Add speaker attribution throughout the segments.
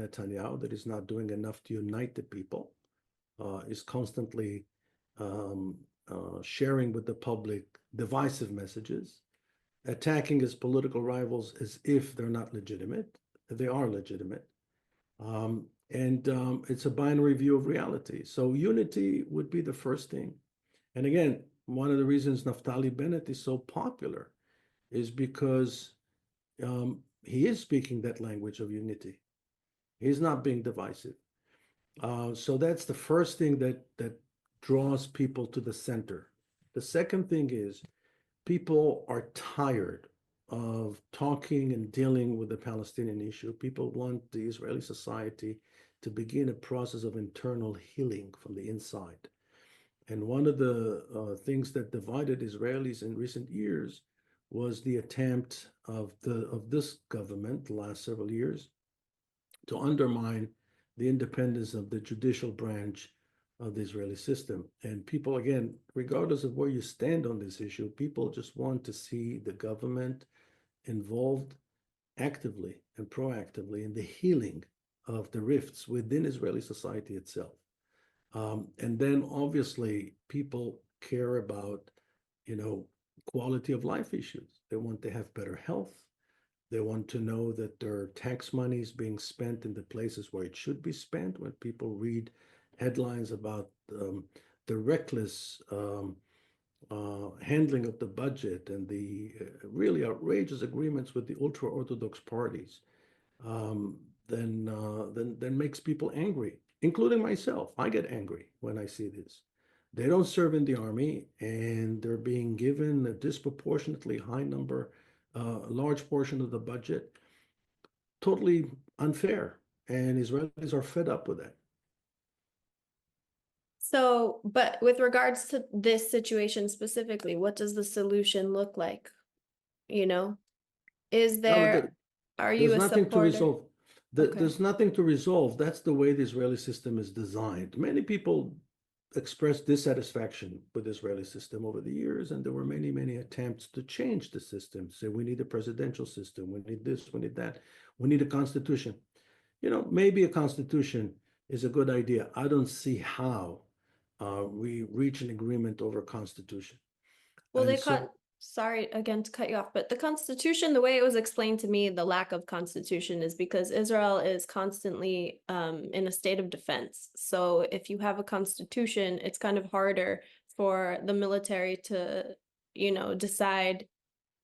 Speaker 1: Netanyahu that he's not doing enough to unite the people, is constantly um, sharing with the public divisive messages, attacking his political rivals as if they're not legitimate. They are legitimate. And it's a binary view of reality. So unity would be the first thing. And again, one of the reasons Naftali Bennett is so popular is because he is speaking that language of unity. He's not being divisive. So that's the first thing that draws people to the center. The second thing is people are tired of talking and dealing with the Palestinian issue. People want the Israeli society to begin a process of internal healing from the inside. And one of the things that divided Israelis in recent years was the attempt of this government, the last several years, to undermine the independence of the judicial branch of the Israeli system. And people, again, regardless of where you stand on this issue, people just want to see the government involved actively and proactively in the healing of the rifts within Israeli society itself. And then obviously people care about, quality of life issues. They want to have better health. They want to know that their tax money is being spent in the places where it should be spent. When people read headlines about the reckless handling of the budget and the really outrageous agreements with the ultra-Orthodox parties, then makes people angry, including myself. I get angry when I see this. They don't serve in the army, and they're being given a disproportionately high number, a large portion of the budget. Totally unfair, and Israelis are fed up with that.
Speaker 2: So, but with regards to this situation specifically, what does the solution look like? Is there, are you
Speaker 1: There's
Speaker 2: a
Speaker 1: nothing to
Speaker 2: supporter?
Speaker 1: resolve.
Speaker 2: Okay.
Speaker 1: There's nothing to resolve. That's the way the Israeli system is designed. Many people expressed dissatisfaction with the Israeli system over the years, and there were many, many attempts to change the system. Say, we need a presidential system, we need this, we need that, we need a constitution. Maybe a constitution is a good idea. I don't see how we reach an agreement over a constitution.
Speaker 2: Well,
Speaker 1: And so,
Speaker 2: sorry again to cut you off, but the Constitution, the way it was explained to me, the lack of Constitution is because Israel is constantly in a state of defense. So if you have a Constitution, it's kind of harder for the military to, decide.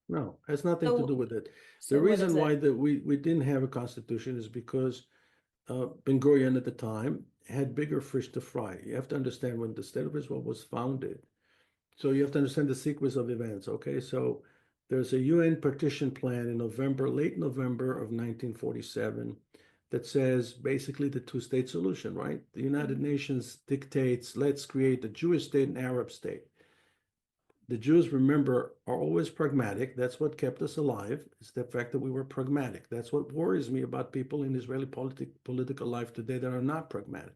Speaker 1: no, it has nothing to do with it. The
Speaker 2: So what is
Speaker 1: reason why
Speaker 2: it?
Speaker 1: that we didn't have a constitution is because Ben Gurion at the time had bigger fish to fry. You have to understand when the state of Israel was founded. So you have to understand the sequence of events. Okay, so there's a UN partition plan in November, late November of 1947, that says basically the two-state solution, right? The United Nations dictates, let's create a Jewish state and Arab state. The Jews, remember, are always pragmatic. That's what kept us alive, is the fact that we were pragmatic. That's what worries me about people in Israeli political life today that are not pragmatic.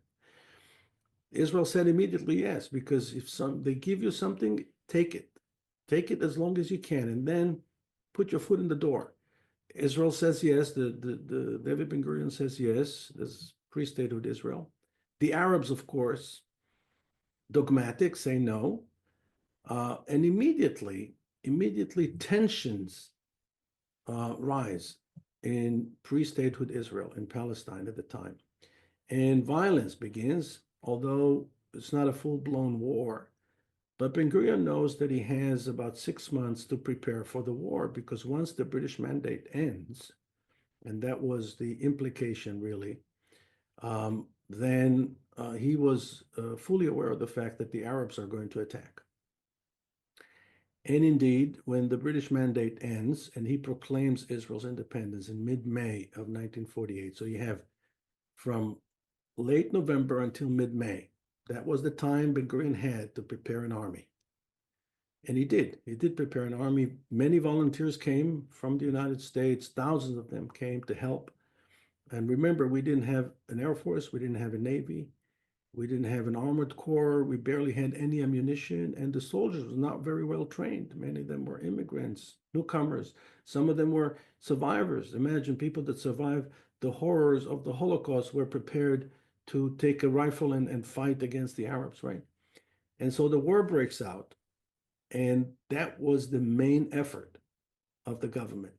Speaker 1: Israel said immediately yes, because if they give you something, take it. Take it as long as you can, and then put your foot in the door. Israel says yes. The David Ben Gurion says yes. There's pre-statehood Israel. The Arabs, of course, dogmatic, say no. And immediately tensions rise in pre-statehood Israel, in Palestine at the time. And violence begins, although it's not a full-blown war. But Ben Gurion knows that he has about 6 months to prepare for the war, because once the British mandate ends, and that was the implication really, then he was fully aware of the fact that the Arabs are going to attack. And indeed, when the British mandate ends and he proclaims Israel's independence in mid-May of 1948, so you have from late November until mid-May, that was the time Ben Gurion had to prepare an army. And he did prepare an army. Many volunteers came from the United States. Thousands of them came to help. And remember, we didn't have an Air Force. We didn't have a Navy. We didn't have an armored corps. We barely had any ammunition. And the soldiers were not very well trained. Many of them were immigrants, newcomers. Some of them were survivors. Imagine people that survived the horrors of the Holocaust were prepared to take a rifle and fight against the Arabs, right? And so the war breaks out, and that was the main effort of the government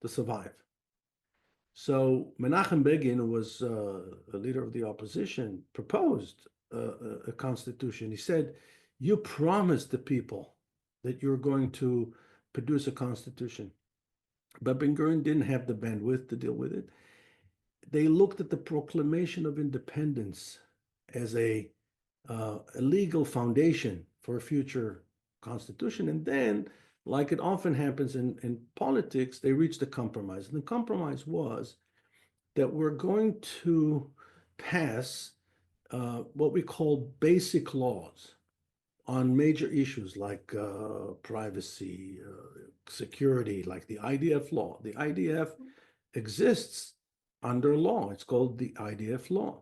Speaker 1: to survive. So Menachem Begin, who was a leader of the opposition, proposed a constitution. He said, "You promised the people that you're going to produce a constitution." But Ben Gurion didn't have the bandwidth to deal with it. They looked at the Proclamation of Independence as a legal foundation for a future constitution. And then, like it often happens in politics, they reached a compromise. And the compromise was that we're going to pass what we call basic laws on major issues like privacy, security, like the IDF law. The IDF exists under law. It's called the IDF law.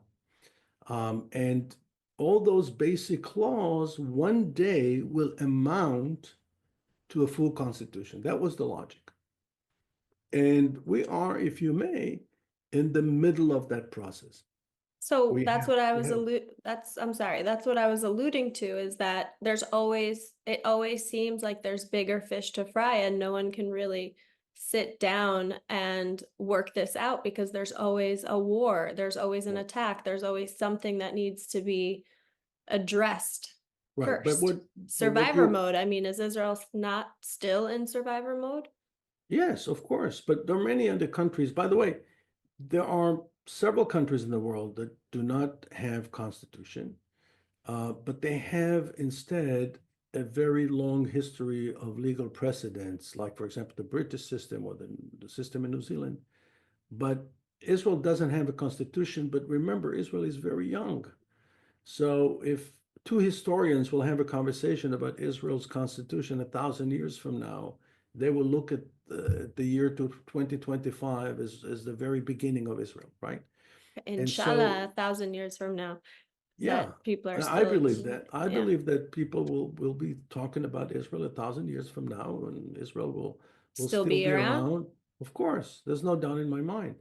Speaker 1: And all those basic laws one day will amount to a full constitution. That was the logic. And we are, if you may, in the middle of that process.
Speaker 2: So
Speaker 1: We
Speaker 2: that's
Speaker 1: have,
Speaker 2: what I
Speaker 1: we
Speaker 2: was
Speaker 1: have,
Speaker 2: I'm sorry, that's what I was alluding to, is that it always seems like there's bigger fish to fry and no one can really sit down and work this out because there's always a war, there's always an attack, there's always something that needs to be addressed
Speaker 1: right. But
Speaker 2: first.
Speaker 1: what
Speaker 2: Survivor
Speaker 1: you're,
Speaker 2: mode. I mean, is Israel not still in survivor mode?
Speaker 1: yes, of course. But there are many other countries. By the way, there are several countries in the world that do not have constitution, but they have instead a very long history of legal precedents, like, for example, the British system or the system in New Zealand. But Israel doesn't have a constitution, but remember, Israel is very young. So if two historians will have a conversation about Israel's constitution 1,000 years from now, they will look at the year to 2025 as the very beginning of Israel, right? And
Speaker 2: Inshallah,
Speaker 1: so,
Speaker 2: 1,000 years from now,
Speaker 1: yeah,
Speaker 2: that people are
Speaker 1: I
Speaker 2: still,
Speaker 1: believe that. I
Speaker 2: yeah,
Speaker 1: believe that people will be talking about Israel 1,000 years from now, and Israel will
Speaker 2: still
Speaker 1: still
Speaker 2: be
Speaker 1: be
Speaker 2: around.
Speaker 1: around. Of course, there's no doubt in my mind.